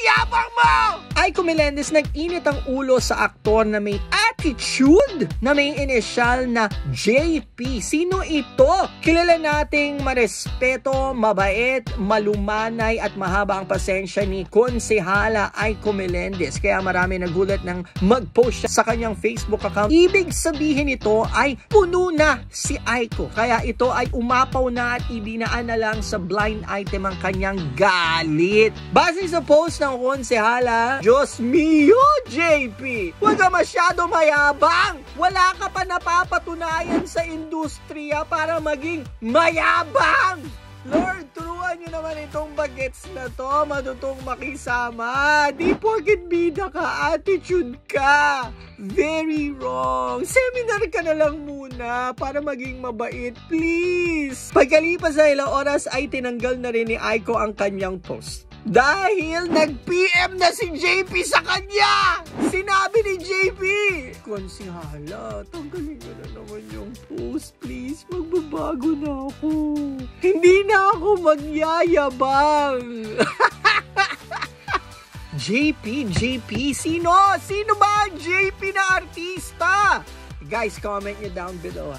yabang mo! Aiko Melendez, nag-init ang ulo sa aktor na may attitude na may inisyal na JP. Sino ito? Kilala nating marespeto, mabait, malumanay at mahaba ang pasensya ni Konsehala Aiko Melendez. Kaya marami nagulat nang mag-post siya sa kanyang Facebook account. Ibig sabihin ito ay puno na si Aiko. Kaya ito ay umapaw na at idinaan na lang sa blind item ang kanyang galit. Base sa post ng Konsehala, Diyos mio, JP! Huwag ka masyado mayabang! Wala ka pa napapatunayan sa industriya para maging mayabang! Lord, turuan nyo naman itong bagets na to, madutong makisama. Di porket bida ka, attitude ka. Very wrong. Seminar ka na lang muna para maging mabait, please. Pagkalipas na ilang oras ay tinanggal na rin ni Aiko ang kanyang post. Dahil nag-PM na si JP sa kanya! Sinabi ni JP, Konsehala, tanggalin mo na naman yung post, please. Magbabago na ako. Hindi na ako magyayabang. JP, sino? Sino ba ang JP na artista? Guys, comment nyo down below.